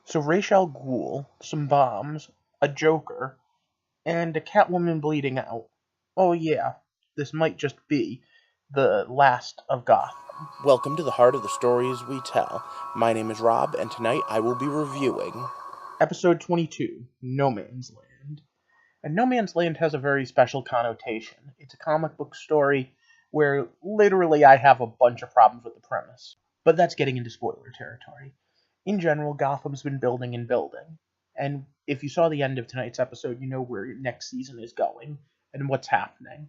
So Ra's al Ghul, some bombs, a Joker, and a Catwoman bleeding out. Oh yeah, this might just be the last of Gotham. Welcome to the heart of the stories we tell. My name is Rob, and tonight I will be reviewing. Episode 22, No Man's Land. And No Man's Land has a very special connotation. It's a comic book story where literally I have a bunch of problems with the premise. But that's getting into spoiler territory. In general, Gotham's been building and building. And if you saw the end of tonight's episode, you know where next season is going and what's happening.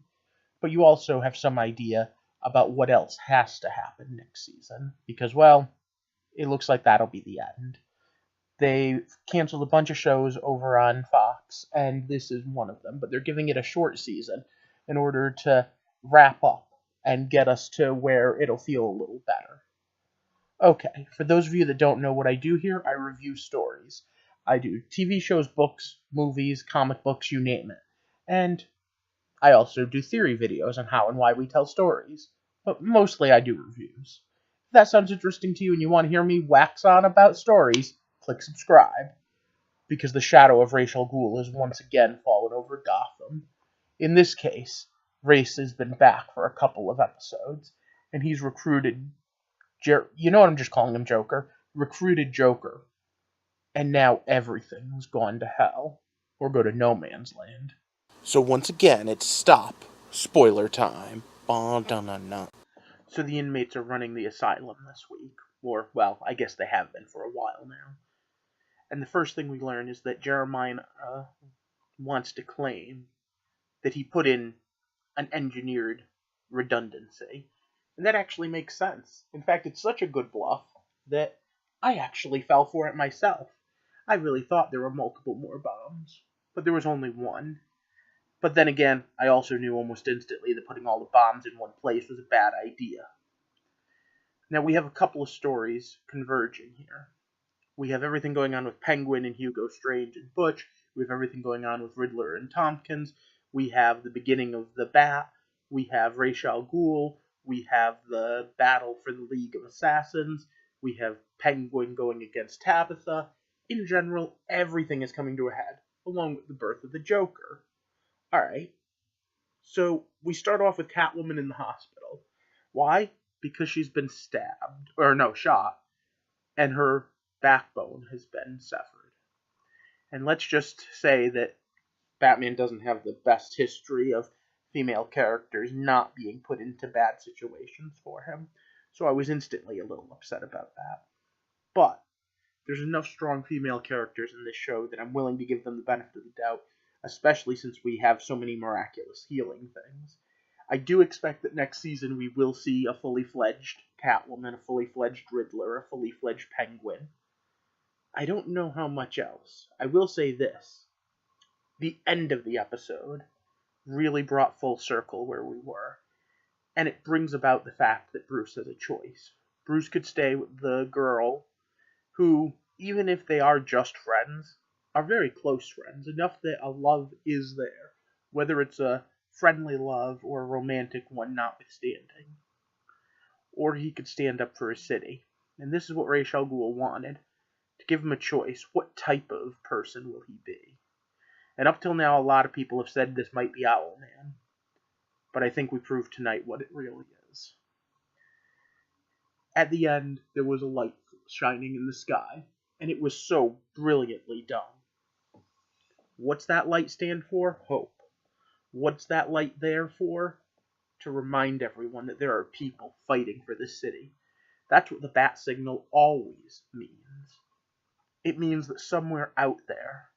But you also have some idea about what else has to happen next season. Because, well, it looks like that'll be the end. They canceled a bunch of shows over on Fox, and this is one of them. But they're giving it a short season in order to wrap up and get us to where it'll feel a little better. Okay, for those of you that don't know what I do here, I review stories. I do TV shows, books, movies, comic books, you name it. And I also do theory videos on how and why we tell stories. But mostly I do reviews. If that sounds interesting to you and you want to hear me wax on about stories, click subscribe. Because the shadow of Ra's al Ghul has once again fallen over Gotham. In this case, Ra's has been back for a couple of episodes, and he's recruited you know what, I'm just calling him Joker, recruited Joker, and now everything's gone to hell, or go to no man's land. So once again, it's stop. Spoiler time. Ba-da-na-na. So the inmates are running the asylum this week, or, well, I guess they have been for a while now. And the first thing we learn is that Jeremiah wants to claim that he put in an engineered redundancy. And that actually makes sense. In fact, it's such a good bluff that I actually fell for it myself. I really thought there were multiple more bombs, but there was only one. But then again, I also knew almost instantly that putting all the bombs in one place was a bad idea. Now we have a couple of stories converging here. We have everything going on with Penguin and Hugo Strange and Butch. We have everything going on with Riddler and Tompkins. We have the beginning of the Bat. We have Ra's al Ghul. We have the battle for the League of Assassins. We have Penguin going against Tabitha. In general, everything is coming to a head, along with the birth of the Joker. Alright, so we start off with Catwoman in the hospital. Why? Because she's been stabbed, or no, shot, and her backbone has been severed. And let's just say that Batman doesn't have the best history of female characters not being put into bad situations for him. So I was instantly a little upset about that. But there's enough strong female characters in this show that I'm willing to give them the benefit of the doubt, especially since we have so many miraculous healing things. I do expect that next season we will see a fully fledged Catwoman, a fully fledged Riddler, a fully fledged Penguin. I don't know how much else. I will say this. The end of the episode really brought full circle where we were. And it brings about the fact that Bruce has a choice. Bruce could stay with the girl who, even if they are just friends, are very close friends, enough that a love is there, whether it's a friendly love or a romantic one notwithstanding. Or he could stand up for his city. And this is what Ra's al Ghul wanted. To give him a choice, what type of person will he be? And up till now, a lot of people have said this might be Owlman. But I think we proved tonight what it really is. At the end, there was a light shining in the sky, and it was so brilliantly done. What's that light stand for? Hope. What's that light there for? To remind everyone that there are people fighting for this city. That's what the bat signal always means. It means that somewhere out there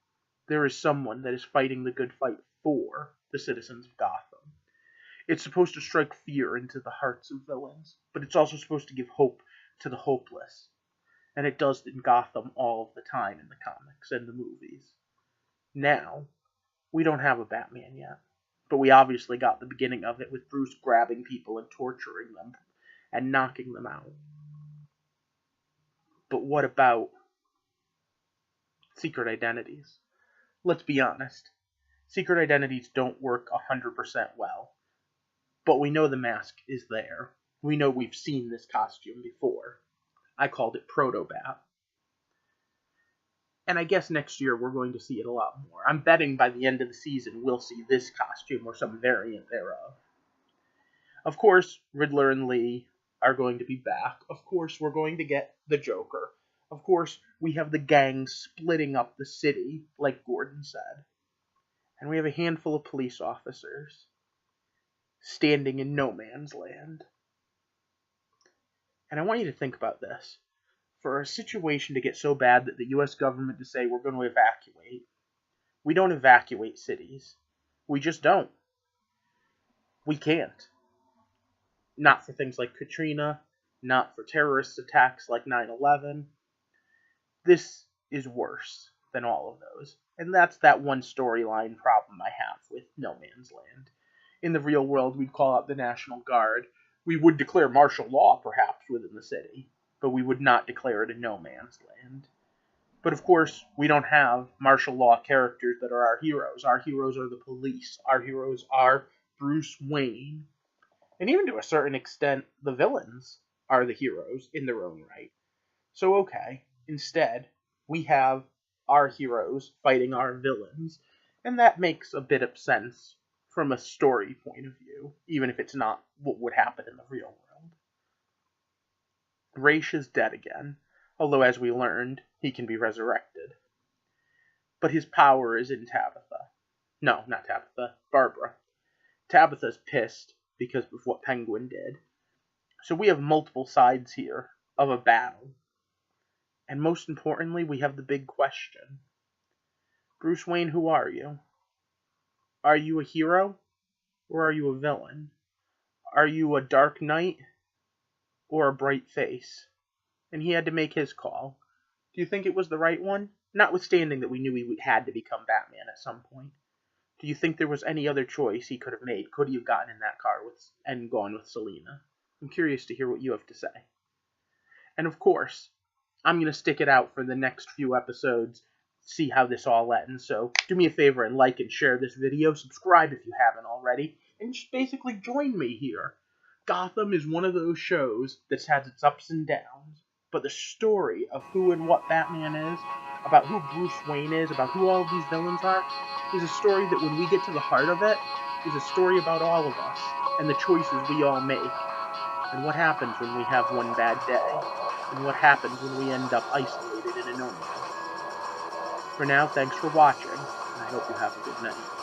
is someone that is fighting the good fight for the citizens of Gotham. It's supposed to strike fear into the hearts of villains, but it's also supposed to give hope to the hopeless. And it does in Gotham all of the time in the comics and the movies. Now, we don't have a Batman yet, but we obviously got the beginning of it with Bruce grabbing people and torturing them and knocking them out. But what about secret identities? Let's be honest. Secret identities don't work 100% well. But we know the mask is there. We know we've seen this costume before. I called it Proto-Bat. And I guess next year we're going to see it a lot more. I'm betting by the end of the season we'll see this costume or some variant thereof. Of course, Riddler and Lee are going to be back. Of course, we're going to get the Joker. Of course, we have the gang splitting up the city, like Gordon said. And we have a handful of police officers standing in no man's land. And I want you to think about this. For a situation to get so bad that the US government to say we're going to evacuate, we don't evacuate cities. We just don't. We can't. Not for things like Katrina, not for terrorist attacks like 9/11. This is worse than all of those. And that's that one storyline problem I have with No Man's Land. In the real world, we'd call out the National Guard. We would declare martial law, perhaps, within the city, but we would not declare it a no man's land. But of course, we don't have martial law characters that are our heroes. Our heroes are the police. Our heroes are Bruce Wayne. And even to a certain extent, the villains are the heroes in their own right. So, okay, instead, we have our heroes fighting our villains, and that makes a bit of sense from a story point of view, even if it's not what would happen in the real world. Ra's is dead again, although as we learned, he can be resurrected. But his power is in Tabitha. No, not Tabitha, Barbara. Tabitha's pissed because of what Penguin did. So we have multiple sides here of a battle. And most importantly, we have the big question. Bruce Wayne, who are you? Are you a hero? Or are you a villain? Are you a dark knight? Or a bright face? And he had to make his call. Do you think it was the right one? Notwithstanding that we knew he had to become Batman at some point. Do you think there was any other choice he could have made? Could he have gotten in that car and gone with Selina? I'm curious to hear what you have to say. And of course, I'm going to stick it out for the next few episodes, see how this all ends. So do me a favor and like and share this video. Subscribe if you haven't already. And just basically join me here. Gotham is one of those shows that has its ups and downs. But the story of who and what Batman is, about who Bruce Wayne is, about who all of these villains are, is a story that when we get to the heart of it, is a story about all of us and the choices we all make. And what happens when we have one bad day. And what happens when we end up isolated in a no man's land. For now, thanks for watching, and I hope you have a good night.